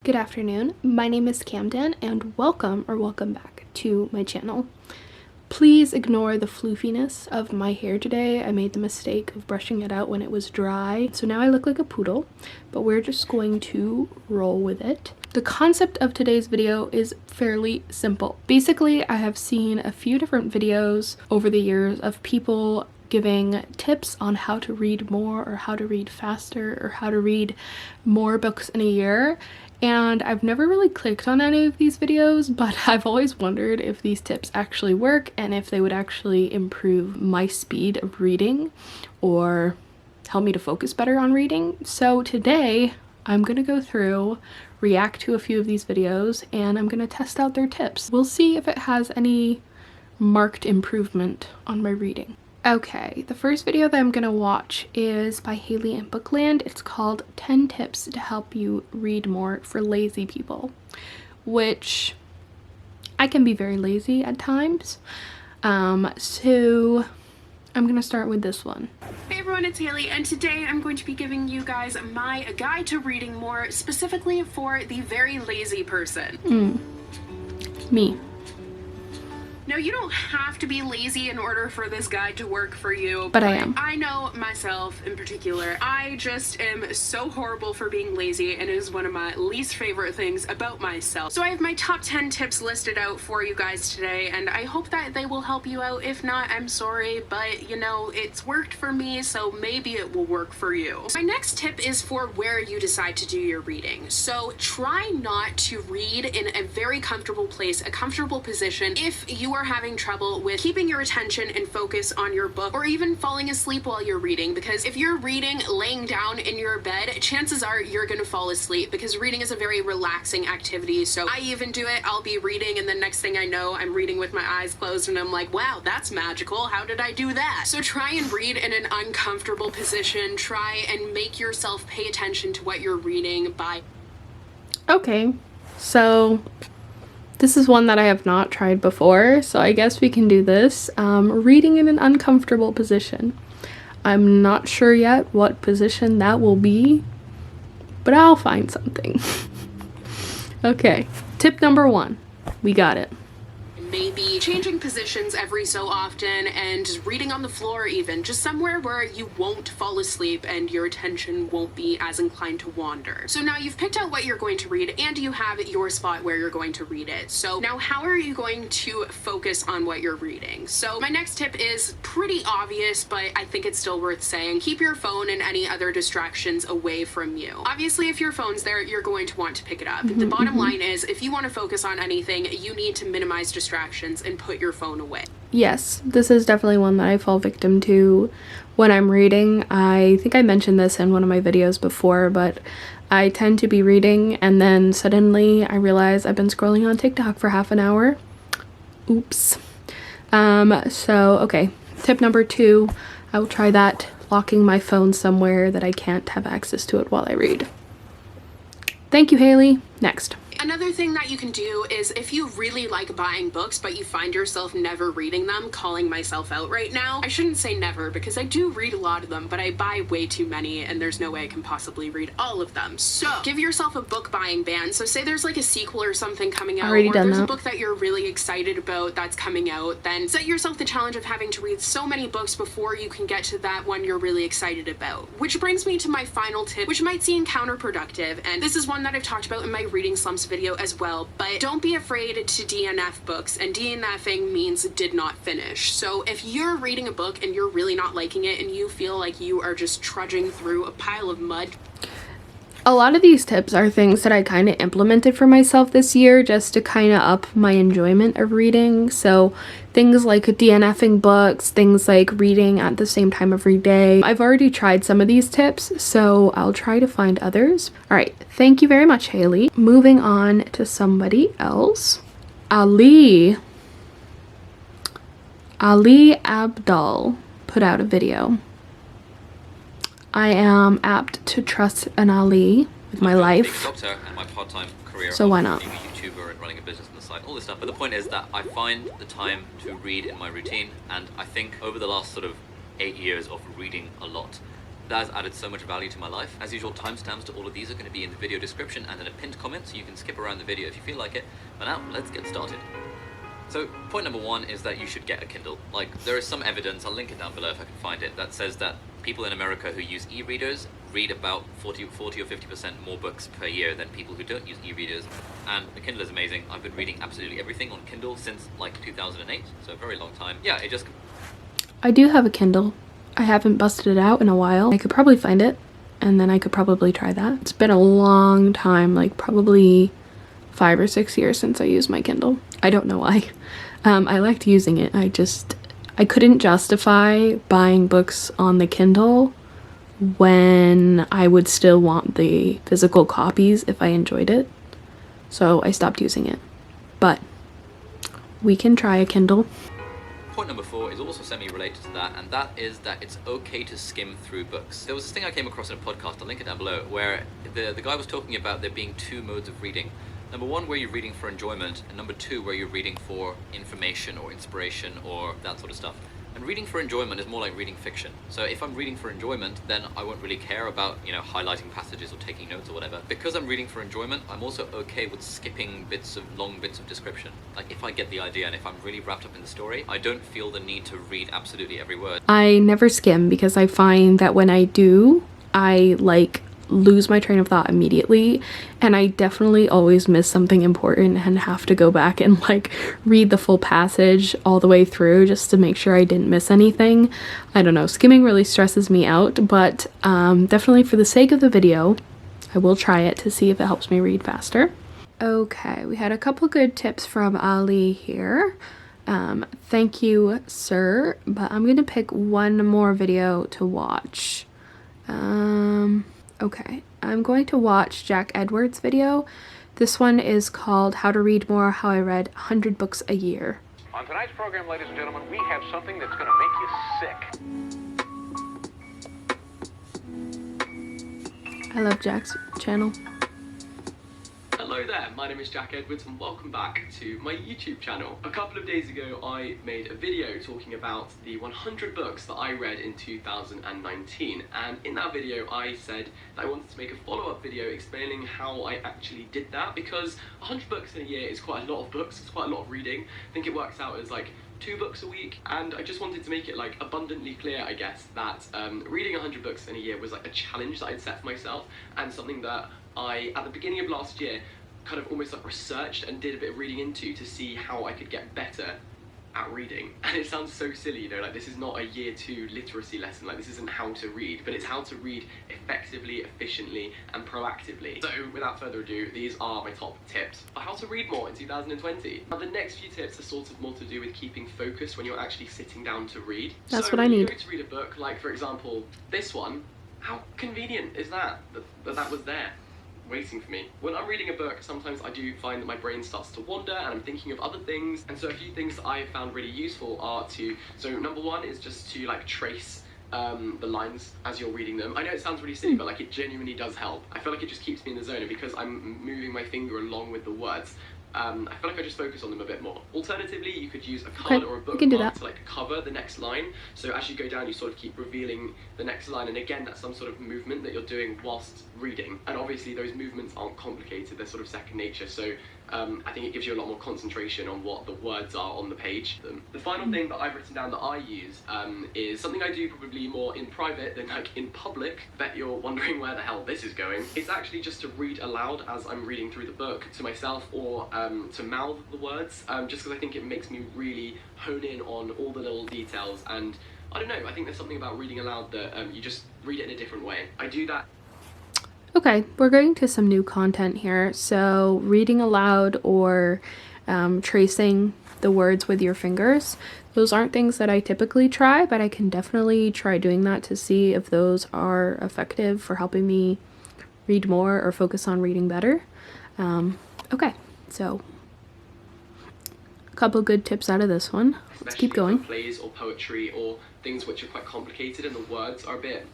Good afternoon, my name is Camden and welcome back to my channel. Please ignore the floofiness of my hair today. I made the mistake of brushing it out when it was dry, so now I look like a poodle, but we're just going to roll with it. The concept of today's video is fairly simple. Basically, I have seen a few different videos over the years of people giving tips on how to read more or how to read faster or how to read more books in a year. And I've never really clicked on any of these videos, but I've always wondered if these tips actually work and if they would actually improve my speed of reading or help me to focus better on reading. So today I'm gonna go through, react to a few of these videos, and I'm gonna test out their tips. We'll see if it has any marked improvement on my reading. Okay, the first video that I'm gonna watch is by Haley in Bookland. It's called 10 Tips to Help You Read More for Lazy People, which I can be very lazy at times. So I'm gonna start with this one. Hey everyone, it's Haley, and today I'm going to be giving you guys my guide to reading more, specifically for the very lazy person. Me. Now, you don't have to be lazy in order for this guide to work for you. But I am. I know myself in particular. I just am so horrible for being lazy, and it is one of my least favorite things about myself. So I have my top 10 tips listed out for you guys today, and I hope that they will help you out. If not, I'm sorry, but you know, it's worked for me, so maybe it will work for you. My next tip is for where you decide to do your reading. So try not to read in a very comfortable place, a comfortable position, if you are having trouble with keeping your attention and focus on your book, or even falling asleep while you're reading, because if you're reading laying down in your bed, chances are you're gonna fall asleep, because reading is a very relaxing activity. So I even do it. I'll be reading and the next thing I know, I'm reading with my eyes closed and I'm like, wow, that's magical. How did I do that? So try and read in an uncomfortable position. Try and make yourself pay attention to what you're reading by... Okay, so this is one that I have not tried before, so I guess we can do this. Reading in an uncomfortable position. I'm not sure yet what position that will be, but I'll find something. Okay, tip number 1. We got it. Maybe changing positions every so often and just reading on the floor, even just somewhere where you won't fall asleep and your attention won't be as inclined to wander. So now you've picked out what you're going to read and you have your spot where you're going to read it. So now how are you going to focus on what you're reading? So my next tip is pretty obvious, but I think it's still worth saying. Keep your phone and any other distractions away from you. Obviously, if your phone's there, you're going to want to pick it up. The bottom line is, if you want to focus on anything, you need to minimize distractions and put your phone away. Yes, this is definitely one that I fall victim to when I'm reading. I think I mentioned this in one of my videos before, but I tend to be reading and then suddenly I realize I've been scrolling on TikTok for half an hour. Oops. So, okay, tip number 2, I will try that, locking my phone somewhere that I can't have access to it while I read. Thank you, Haley. Next. Another thing that you can do is, if you really like buying books but you find yourself never reading them, calling myself out right now. I shouldn't say never, because I do read a lot of them, but I buy way too many and there's no way I can possibly read all of them. So give yourself a book buying ban. So say there's like a sequel or something coming out, or there's a book that you're really excited about that's coming out, then set yourself the challenge of having to read so many books before you can get to that one you're really excited about. Which brings me to my final tip, which might seem counterproductive, and this is one that I've talked about in my reading slumps video as well, but don't be afraid to DNF books, and DNFing means did not finish. So if you're reading a book and you're really not liking it and you feel like you are just trudging through a pile of mud. A lot of these tips are things that I kind of implemented for myself this year just to kind of up my enjoyment of reading. So things like DNFing books, things like reading at the same time every day. I've already tried some of these tips, so I'll try to find others. All right, thank you very much, Haley. Moving on to somebody else. Ali Abdul put out a video. I am apt to trust an Ali with my life, doctor and my part-time career, so why not? Being a YouTuber and running a business on the side, all this stuff. But the point is that I find the time to read in my routine, and I think over the last sort of 8 years of reading a lot, That has added so much value to my life. As usual, timestamps to all of these are going to be in the video description and in a pinned comment, so you can skip around the video if you feel like it. But now, let's get started. So, point number one is that you should get a Kindle. Like, there is some evidence, I'll link it down below if I can find it, that says that people in America who use e-readers read about 40 or 50% more books per year than people who don't use e-readers. And the Kindle is amazing. I've been reading absolutely everything on Kindle since like 2008, so a very long time. Yeah, it just... I do have a Kindle. I haven't busted it out in a while. I could probably find it, and then I could probably try that. It's been a long time, like probably 5 or 6 years since I used my Kindle. I don't know why. I liked using it. I couldn't justify buying books on the Kindle when I would still want the physical copies if I enjoyed it. So I stopped using it. But we can try a Kindle. Point number 4 is also semi-related to that, and that is that it's okay to skim through books. There was this thing I came across in a podcast, I'll link it down below, where the guy was talking about there being 2 modes of reading. Number 1, where you're reading for enjoyment, and number 2, where you're reading for information or inspiration or that sort of stuff. And reading for enjoyment is more like reading fiction. So if I'm reading for enjoyment, then I won't really care about, highlighting passages or taking notes or whatever. Because I'm reading for enjoyment, I'm also okay with skipping long bits of description. Like, if I get the idea and if I'm really wrapped up in the story, I don't feel the need to read absolutely every word. I never skim because I find that when I do, I lose my train of thought immediately, and I definitely always miss something important and have to go back and read the full passage all the way through just to make sure I didn't miss anything. I don't know, skimming really stresses me out, but definitely for the sake of the video, I will try it to see if it helps me read faster. Okay, we had a couple good tips from Ali here. Thank you, sir, but I'm gonna pick one more video to watch. Okay, I'm going to watch Jack Edwards' video. This one is called How to Read More, How I Read 100 Books a Year. On tonight's program, ladies and gentlemen, we have something that's going to make you sick. I love Jack's channel. Hello there, my name is Jack Edwards and welcome back to my YouTube channel. A couple of days ago I made a video talking about the 100 books that I read in 2019, and in that video I said that I wanted to make a follow-up video explaining how I actually did that, because 100 books in a year is quite a lot of books, it's quite a lot of reading. I think it works out as 2 books a week, and I just wanted to make it abundantly clear, I guess, that reading 100 books in a year was a challenge that I'd set for myself, and something that I, at the beginning of last year, kind of almost researched and did a bit of reading into to see how I could get better at reading. And it sounds so silly, this is not a year 2 literacy lesson, this isn't how to read, but it's how to read effectively, efficiently, and proactively. So without further ado, these are my top tips for how to read more in 2020. Now the next few tips are sort of more to do with keeping focus when you're actually sitting down to read. That's what I need. So when you go to read a book, for example, this one, how convenient is that was there, waiting for me. When I'm reading a book, sometimes I do find that my brain starts to wander and I'm thinking of other things, and so a few things that I have found really useful are so number 1 is just to trace the lines as you're reading them. I know it sounds really silly, but it genuinely does help. I feel like it just keeps me in the zone, and because I'm moving my finger along with the words, I feel like I just focus on them a bit more. Alternatively, you could use a card or a bookmark to cover the next line. So as you go down, you sort of keep revealing the next line, and again, that's some sort of movement that you're doing whilst reading. And obviously, those movements aren't complicated; they're sort of second nature. So I think it gives you a lot more concentration on what the words are on the page. The final thing that I've written down that I use is something I do probably more in private than in public. Bet you're wondering where the hell this is going. It's actually just to read aloud as I'm reading through the book to myself, or to mouth the words, just because I think it makes me really hone in on all the little details. And I don't know, I think there's something about reading aloud that you just read it in a different way. I do that. Okay, we're going to some new content here. So reading aloud or tracing the words with your fingers, those aren't things that I typically try, but I can definitely try doing that to see if those are effective for helping me read more or focus on reading better. Okay, so a couple good tips out of this one. Let's keep going. Plays or poetry or things which are quite complicated and the words are a bit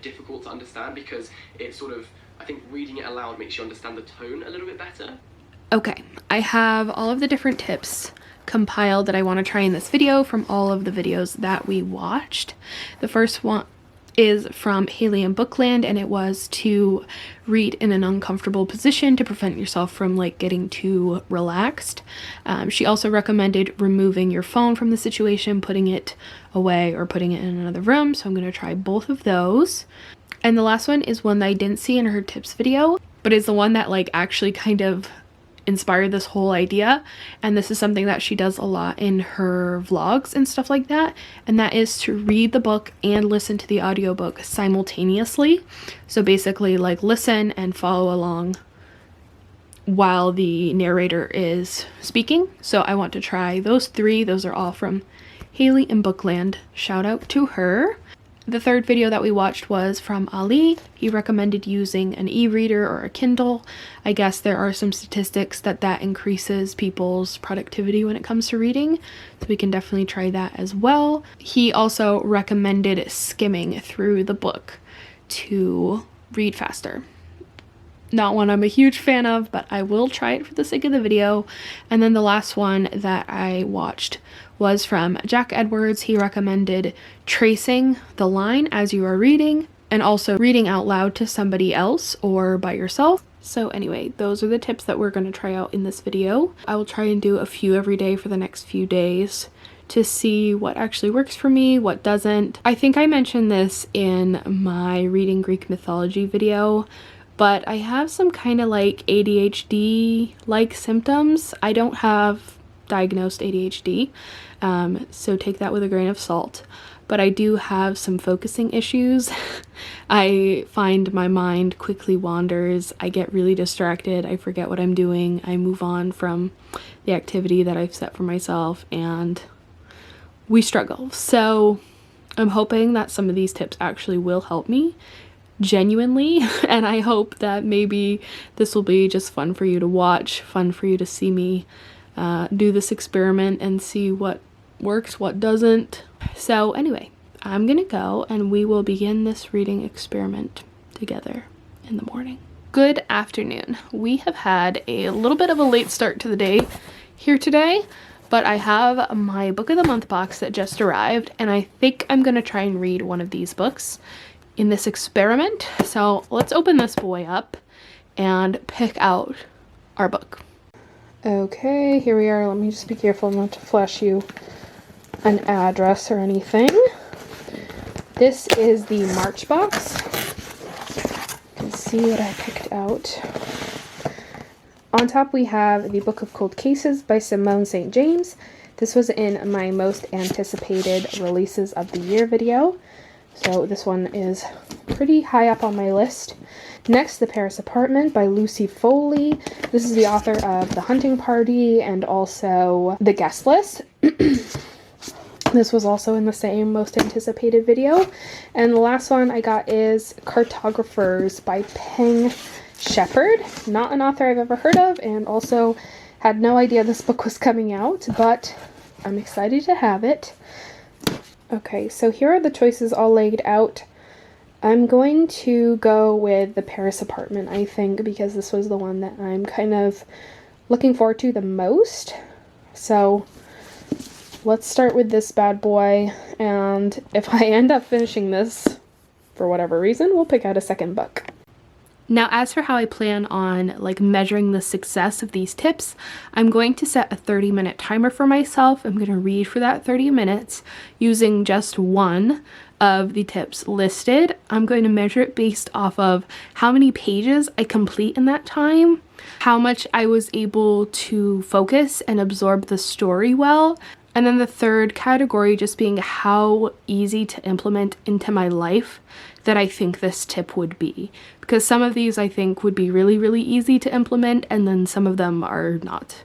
difficult to understand, because it's sort of, I think reading it aloud makes you understand the tone a little bit better. Okay, I have all of the different tips compiled that I want to try in this video from all of the videos that we watched. The first one is from Haley in Bookland, and it was to read in an uncomfortable position to prevent yourself from like getting too relaxed. She also recommended removing your phone from the situation, putting it away or putting it in another room. So I'm going to try both of those. And the last one is one that I didn't see in her tips video, but is the one that like actually kind of inspired this whole idea. And this is something that she does a lot in her vlogs and stuff like that, and that is to read the book and listen to the audiobook simultaneously. So basically like listen and follow along while the narrator is speaking. So I want to try those three. Those are all from Haley in Bookland. Shout out to her. The third video that we watched was from Ali. He recommended using an e-reader or a Kindle. I guess there are some statistics that increases people's productivity when it comes to reading, so we can definitely try that as well. He also recommended skimming through the book to read faster. Not one I'm a huge fan of, but I will try it for the sake of the video. And then the last one that I watched was from Jack Edwards. He recommended tracing the line as you are reading and also reading out loud to somebody else or by yourself. So anyway, those are the tips that we're going to try out in this video. I will try and do a few every day for the next few days to see what actually works for me, what doesn't. I think I mentioned this in my reading Greek mythology video, but I have some kind of like ADHD-like symptoms. I don't have diagnosed ADHD, so take that with a grain of salt. But I do have some focusing issues. I find my mind quickly wanders. I get really distracted. I forget what I'm doing. I move on from the activity that I've set for myself, and we struggle. So I'm hoping that some of these tips actually will help me genuinely, and I hope that maybe this will be just fun for you to watch, fun for you to see me do this experiment and see what works, what doesn't. So anyway, I'm gonna go and we will begin this reading experiment together in the morning. Good afternoon. We have had a little bit of a late start to the day here today, but I have my book of the month box that just arrived, and I think I'm gonna try and read one of these books in this experiment. So let's open this boy up and pick out our book. Okay, here we are. Let me just be careful not to flash you an address or anything. This is the March box. You can see what I picked out. On top we have the Book of Cold Cases by Simone St. James. This was in my most anticipated releases of the year video, so this one is pretty high up on my list. Next, The Paris Apartment by Lucy Foley. This is the author of The Hunting Party and also The Guest List. This was also in the same most anticipated video. And the last one I got is Cartographers by Peng Shepherd. Not an author I've ever heard of, and also had no idea this book was coming out, but I'm excited to have it. Okay, so here are the choices all laid out. I'm going to go with The Paris Apartment, I think, because this was the one that I'm kind of looking forward to the most. So let's start with this bad boy, and if I end up finishing this for whatever reason, we'll pick out a second book. Now, as for how I plan on like measuring the success of these tips, I'm going to set a 30-minute timer for myself. I'm going to read for that 30 minutes using just one of the tips listed. I'm going to measure it based off of how many pages I complete in that time, how much I was able to focus and absorb the story well, and then the third category just being how easy to implement into my life that I think this tip would be. Because some of these I think would be really, really easy to implement, and then some of them are not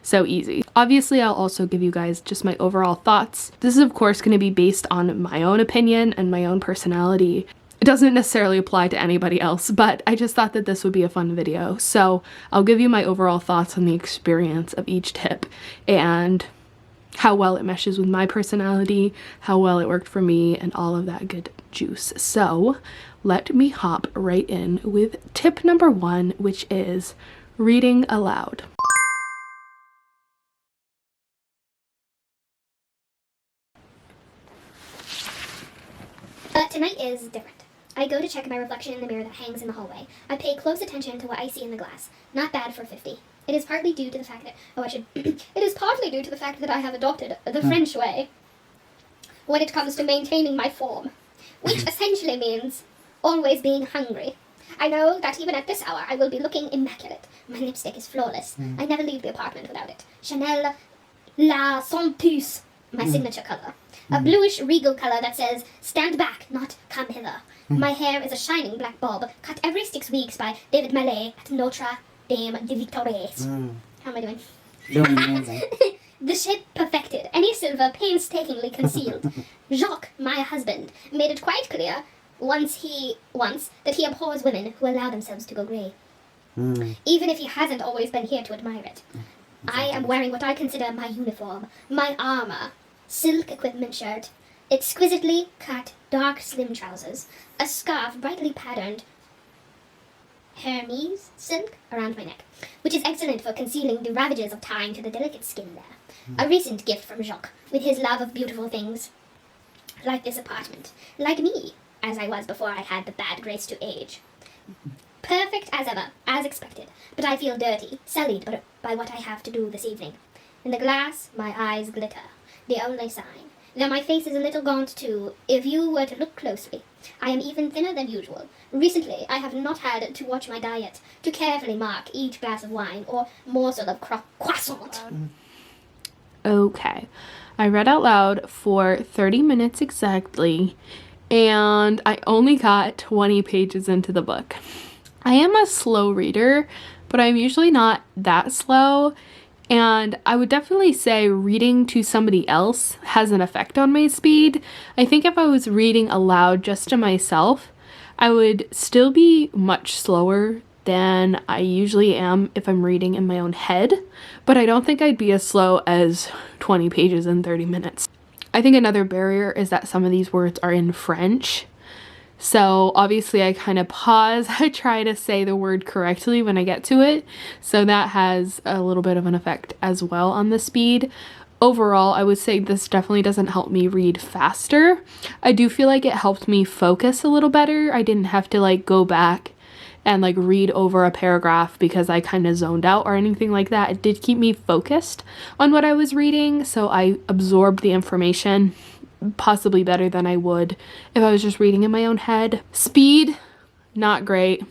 so easy. Obviously, I'll also give you guys just my overall thoughts. This is of course going to be based on my own opinion and my own personality. It doesn't necessarily apply to anybody else, but I just thought that this would be a fun video. So I'll give you my overall thoughts on the experience of each tip and how well it meshes with my personality, how well it worked for me, and all of that good juice. So let me hop right in with tip number 1, which is reading aloud. But tonight is different. I go to check my reflection in the mirror that hangs in the hallway. I pay close attention to what I see in the glass. Not bad for 50. It is partly due to the fact that it is partly due to the fact that I have adopted the French way when it comes to maintaining my form, which essentially means always being hungry. I know that even at this hour I will be looking immaculate. My lipstick is flawless. I never leave the apartment without it. Chanel La Sans Puce, my signature color. A bluish regal color that says, stand back, not come hither. My hair is a shining black bob, cut every 6 weeks by David Mallet at Notre Dame de Victorious. How am I doing? Doing amazing. The shape perfected, any silver painstakingly concealed. Jacques, my husband, made it quite clear once that he abhors women who allow themselves to go grey. Even if he hasn't always been here to admire it. I am wearing what I consider my uniform, my armor. Silk equipment shirt, exquisitely cut dark slim trousers, a scarf brightly patterned Hermes silk around my neck, which is excellent for concealing the ravages of time to the delicate skin there. A recent gift from Jacques, with his love of beautiful things. Like this apartment. Like me, as I was before I had the bad grace to age. Perfect as ever, as expected, but I feel dirty, sullied by what I have to do this evening. In the glass, my eyes glitter. The only sign. Though my face is a little gaunt too, if you were to look closely. I am even thinner than usual. Recently, I have not had to watch my diet, to carefully mark each glass of wine or morsel of croissant. Okay, I read out loud for 30 minutes exactly, and I only got 20 pages into the book. I am a slow reader, but I'm usually not that slow. And I would definitely say reading to somebody else has an effect on my speed. I think if I was reading aloud just to myself, I would still be much slower than I usually am if I'm reading in my own head, but I don't think I'd be as slow as 20 pages in 30 minutes. I think another barrier is that some of these words are in French. So obviously I kind of pause, I try to say the word correctly when I get to it. So that has a little bit of an effect as well on the speed. Overall, I would say this definitely doesn't help me read faster. I do feel like it helped me focus a little better. I didn't have to like go back and like read over a paragraph because I kind of zoned out or anything like that. It did keep me focused on what I was reading, so I absorbed the information possibly better than I would if I was just reading in my own head. Speed, not great.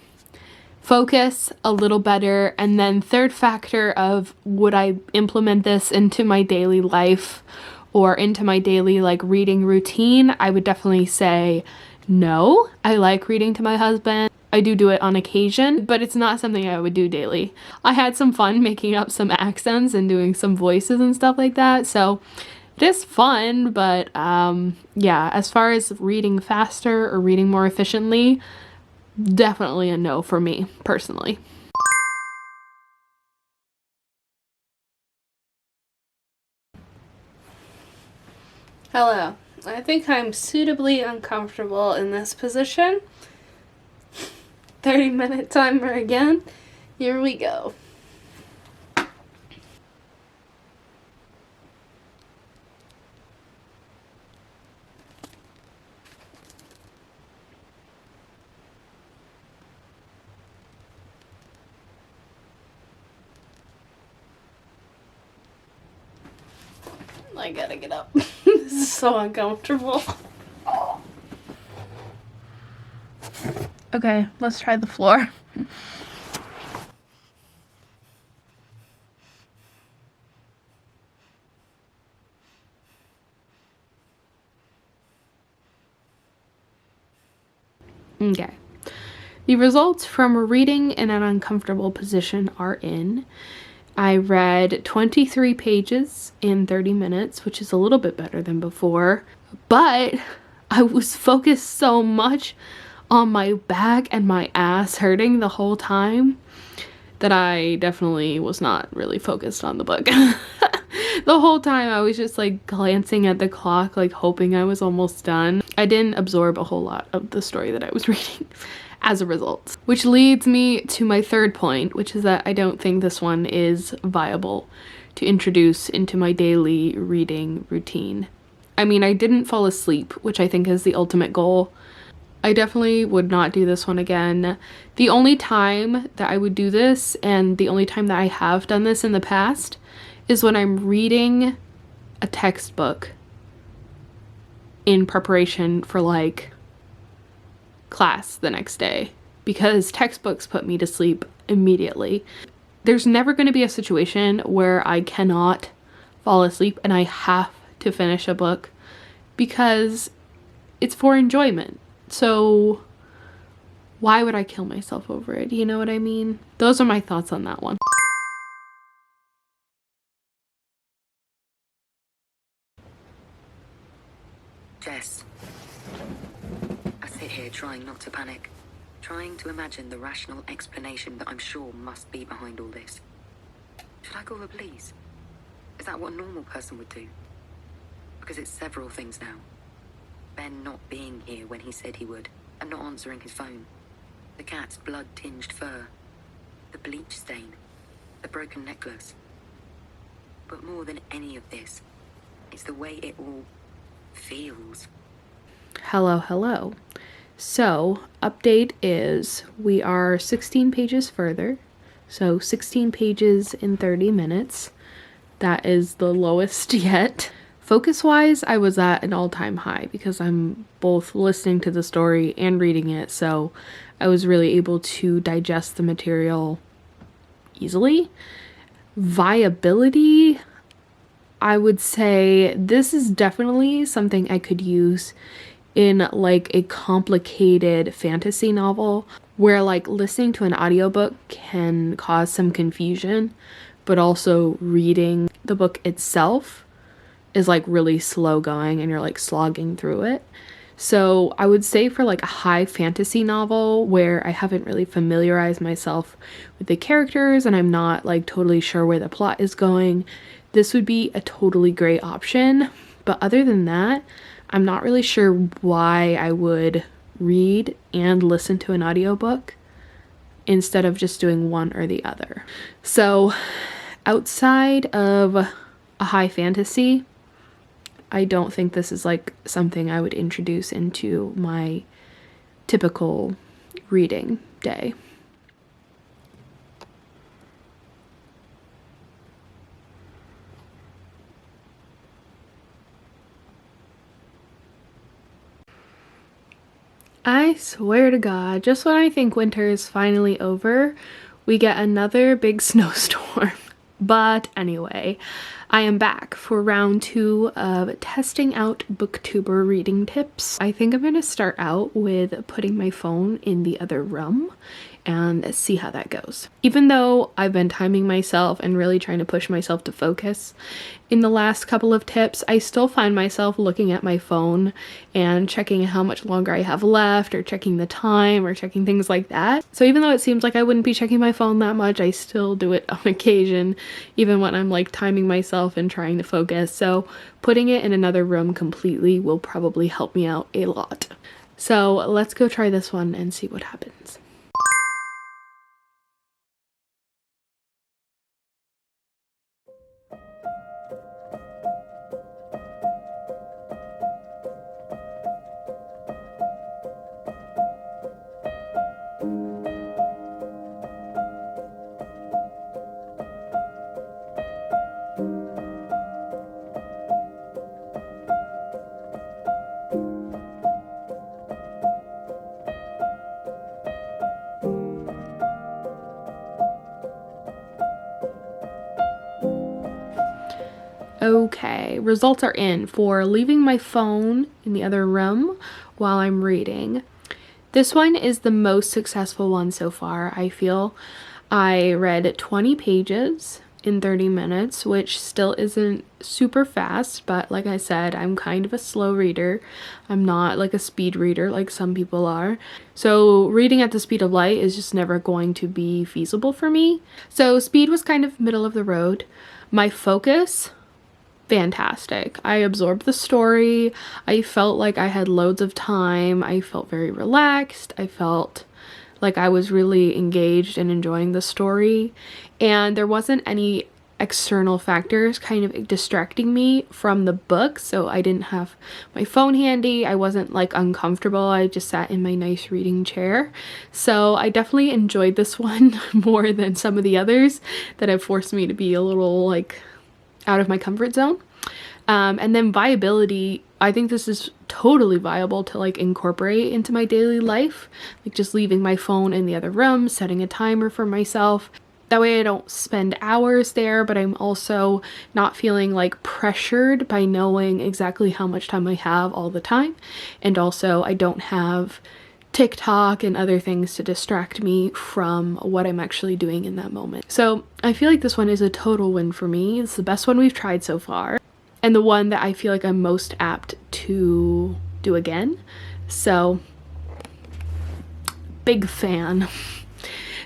Focus, a little better. And then third factor of would I implement this into my daily life or into my daily like reading routine? I would definitely say no. I like reading to my husband. I do it on occasion, but it's not something I would do daily. I had some fun making up some accents and doing some voices and stuff like that, so it is fun, but yeah, as far as reading faster or reading more efficiently, definitely a no for me, personally. Hello. I think I'm suitably uncomfortable in this position. 30-minute timer again. Here we go. I gotta get up. This is so uncomfortable. Okay, let's try the floor. Okay. The results from reading in an uncomfortable position are in. I read 23 pages in 30 minutes, which is a little bit better than before, but I was focused so much on my back and my ass hurting the whole time that I definitely was not really focused on the book. The whole time I was just like glancing at the clock, like hoping I was almost done. I didn't absorb a whole lot of the story that I was reading as a result. Which leads me to my third point, which is that I don't think this one is viable to introduce into my daily reading routine. I mean, I didn't fall asleep, which I think is the ultimate goal. I definitely would not do this one again. The only time that I would do this, and the only time that I have done this in the past, is when I'm reading a textbook in preparation for like class the next day, because textbooks put me to sleep immediately. There's never going to be a situation where I cannot fall asleep and I have to finish a book, because it's for enjoyment. So why would I kill myself over it? You know what I mean? Those are my thoughts on that one. Jess. I sit here trying not to panic, trying to imagine the rational explanation that I'm sure must be behind all this. Should I call the police? Is that what a normal person would do? Because it's several things now. Ben not being here when he said he would, and not answering his phone. The cat's blood-tinged fur. The bleach stain. The broken necklace. But more than any of this, it's the way it all feels. Hello. So, update is we are 16 pages further. So 16 pages in 30 minutes. That is the lowest yet. Focus-wise, I was at an all-time high because I'm both listening to the story and reading it, so I was really able to digest the material easily. Viability, I would say this is definitely something I could use in like a complicated fantasy novel where like listening to an audiobook can cause some confusion, but also reading the book itself is like really slow going and you're like slogging through it. So I would say for like a high fantasy novel where I haven't really familiarized myself with the characters and I'm not like totally sure where the plot is going, this would be a totally great option. But other than that, I'm not really sure why I would read and listen to an audiobook instead of just doing one or the other. So outside of a high fantasy, I don't think this is like something I would introduce into my typical reading day. I swear to God, just when I think winter is finally over, we get another big snowstorm. But anyway, I am back for round 2 of testing out booktuber reading tips. I think I'm going to start out with putting my phone in the other room and see how that goes. Even though I've been timing myself and really trying to push myself to focus in the last couple of tips, I still find myself looking at my phone and checking how much longer I have left or checking the time or checking things like that. So even though it seems like I wouldn't be checking my phone that much, I still do it on occasion, even when I'm like timing myself and trying to focus. So putting it in another room completely will probably help me out a lot. So let's go try this one and see what happens. Okay, results are in for leaving my phone in the other room while I'm reading. This one is the most successful one so far, I feel. I read 20 pages in 30 minutes, which still isn't super fast, but like I said, I'm kind of a slow reader. I'm not like a speed reader like some people are. So reading at the speed of light is just never going to be feasible for me. So speed was kind of middle of the road. My focus, fantastic. I absorbed the story. I felt like I had loads of time. I felt very relaxed. I felt like I was really engaged and enjoying the story. And there wasn't any external factors kind of distracting me from the book. So I didn't have my phone handy. I wasn't like uncomfortable. I just sat in my nice reading chair. So I definitely enjoyed this one more than some of the others that have forced me to be a little like out of my comfort zone. And then viability, I think this is totally viable to like incorporate into my daily life, like just leaving my phone in the other room, setting a timer for myself. That way I don't spend hours there, but I'm also not feeling like pressured by knowing exactly how much time I have all the time. And also I don't have TikTok and other things to distract me from what I'm actually doing in that moment. So I feel like this one is a total win for me. It's the best one we've tried so far, and the one that I feel like I'm most apt to do again. So big fan.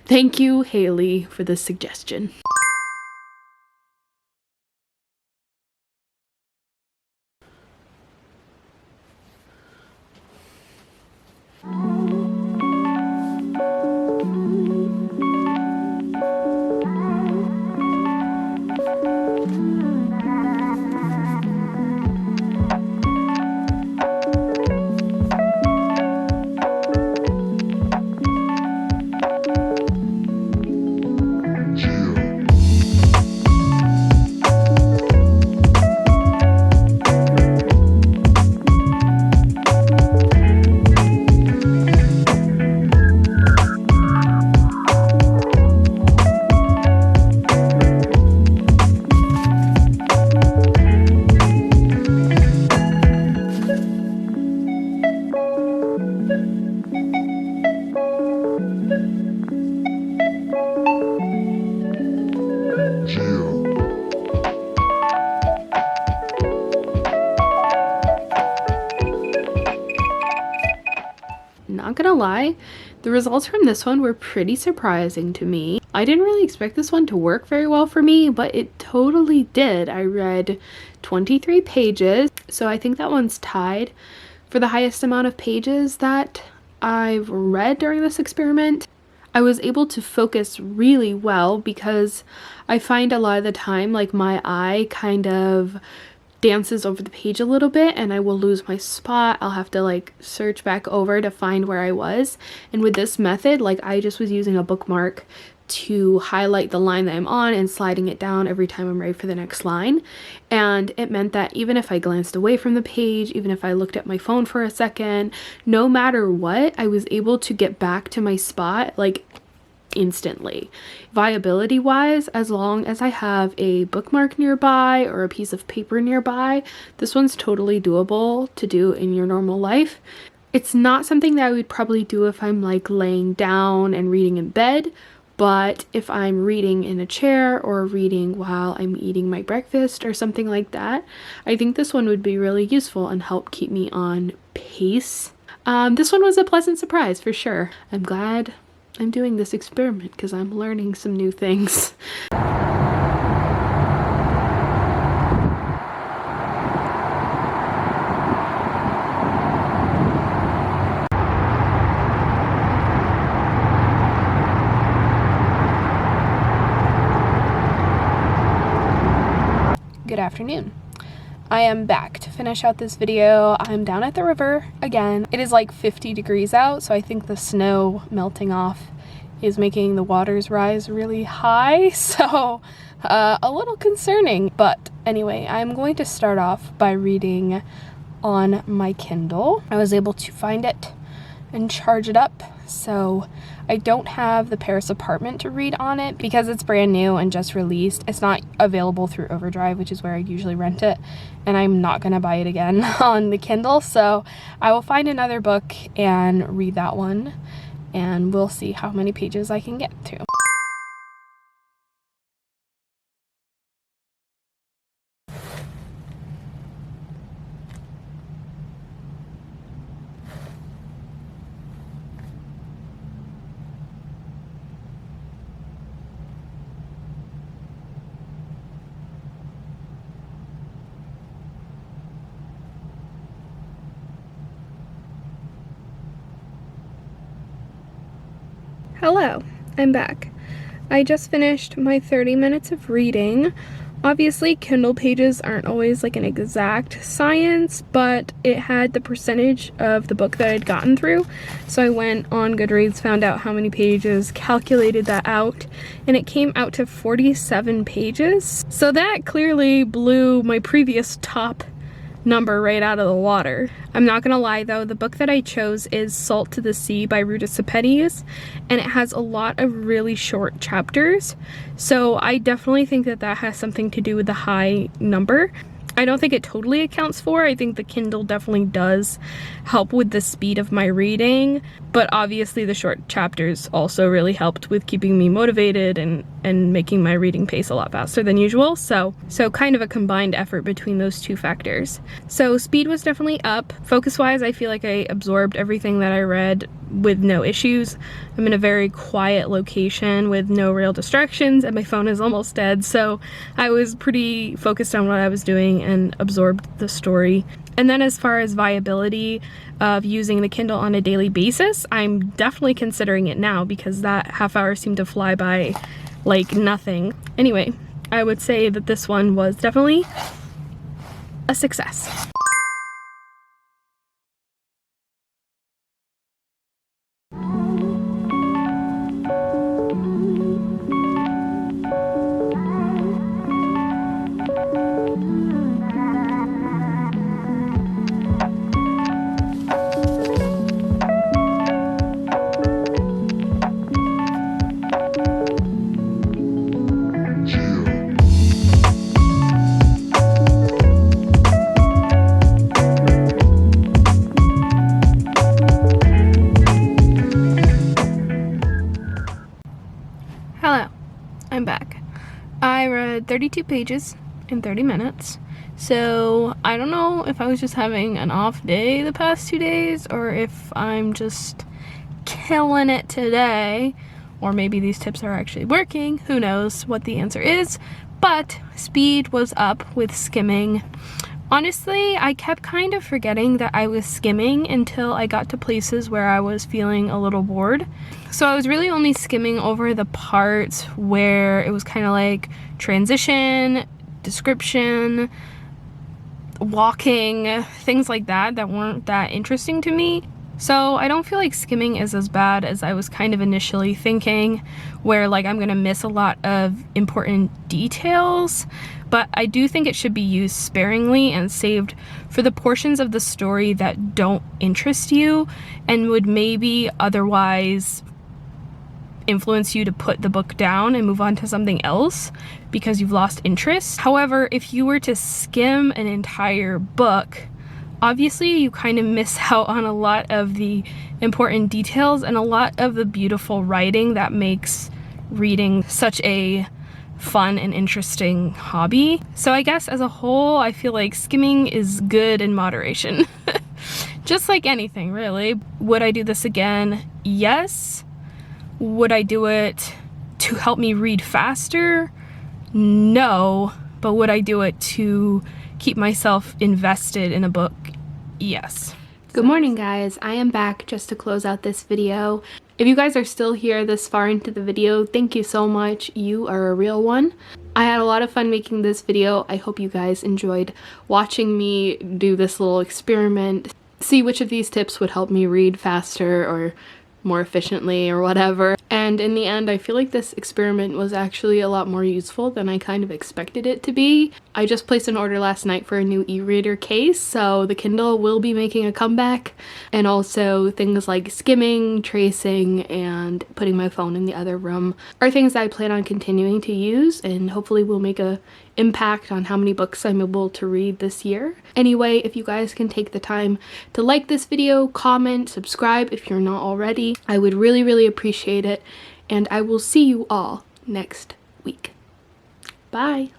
Thank you, Haley, for this suggestion. Not gonna lie, the results from this one were pretty surprising to me. I didn't really expect this one to work very well for me, but it totally did. I read 23 pages, so I think that one's tied for the highest amount of pages that I've read during this experiment. I was able to focus really well because I find a lot of the time like my eye kind of dances over the page a little bit and I will lose my spot. I'll have to like search back over to find where I was. And with this method, like I just was using a bookmark to highlight the line that I'm on and sliding it down every time I'm ready for the next line. And it meant that even if I glanced away from the page, even if I looked at my phone for a second, no matter what, I was able to get back to my spot like instantly. Viability wise, as long as I have a bookmark nearby or a piece of paper nearby, this one's totally doable to do in your normal life. It's not something that I would probably do if I'm like laying down and reading in bed, but if I'm reading in a chair or reading while I'm eating my breakfast or something like that, I think this one would be really useful and help keep me on pace. This one was a pleasant surprise for sure. I'm glad I'm doing this experiment because I'm learning some new things. Good afternoon. I am back to finish out this video. I'm down at the river again. It is like 50 degrees out, so I think the snow melting off is making the waters rise really high, so a little concerning. But anyway, I'm going to start off by reading on my Kindle. I was able to find it and charge it up, so I don't have the Paris apartment to read on it because it's brand new and just released. It's not available through Overdrive, which is where I usually rent it, and I'm not gonna buy it again on the Kindle, so I will find another book and read that one, and we'll see how many pages I can get to. Hello, I'm back. I just finished my 30 minutes of reading. Obviously, Kindle pages aren't always like an exact science, but it had the percentage of the book that I'd gotten through. So I went on Goodreads, found out how many pages, calculated that out, and it came out to 47 pages. So that clearly blew my previous top number right out of the water. I'm not gonna lie though, the book that I chose is Salt to the Sea by Ruta Sepetys, and it has a lot of really short chapters, so I definitely think that that has something to do with the high number. I don't think it totally accounts for. I think the Kindle definitely does help with the speed of my reading, but obviously the short chapters also really helped with keeping me motivated and making my reading pace a lot faster than usual. So kind of a combined effort between those two factors. So speed was definitely up. Focus-wise, I feel like I absorbed everything that I read with no issues. I'm in a very quiet location with no real distractions, and my phone is almost dead, so I was pretty focused on what I was doing and absorbed the story. And then as far as viability of using the Kindle on a daily basis, I'm definitely considering it now because that half hour seemed to fly by like nothing. Anyway, I would say that this one was definitely a success. Hello, I'm back. I read 32 pages in 30 minutes, so I don't know if I was just having an off day the past 2 days or if I'm just killing it today, or maybe these tips are actually working. Who knows what the answer is, but speed was up with skimming. Honestly, I kept kind of forgetting that I was skimming until I got to places where I was feeling a little bored. So I was really only skimming over the parts where it was kind of like transition, description, walking, things like that weren't that interesting to me. So I don't feel like skimming is as bad as I was kind of initially thinking, where like I'm gonna miss a lot of important details, but I do think it should be used sparingly and saved for the portions of the story that don't interest you and would maybe otherwise influence you to put the book down and move on to something else because you've lost interest. However, if you were to skim an entire book, obviously you kind of miss out on a lot of the important details and a lot of the beautiful writing that makes reading such a fun and interesting hobby. So I guess as a whole, I feel like skimming is good in moderation. Just like anything, really. Would I do this again? Yes. Would I do it to help me read faster? No. But would I do it to keep myself invested in a book? Yes. Good morning, guys. I am back just to close out this video. If you guys are still here this far into the video, thank you so much. You are a real one. I had a lot of fun making this video. I hope you guys enjoyed watching me do this little experiment, see which of these tips would help me read faster or more efficiently or whatever. And in the end, I feel like this experiment was actually a lot more useful than I kind of expected it to be. I just placed an order last night for a new e-reader case, so the Kindle will be making a comeback, and also things like skimming, tracing, and putting my phone in the other room are things I plan on continuing to use and hopefully will make a impact on how many books I'm able to read this year. Anyway, if you guys can take the time to like this video, comment, subscribe if you're not already, I would really, really appreciate it. And I will see you all next week. Bye.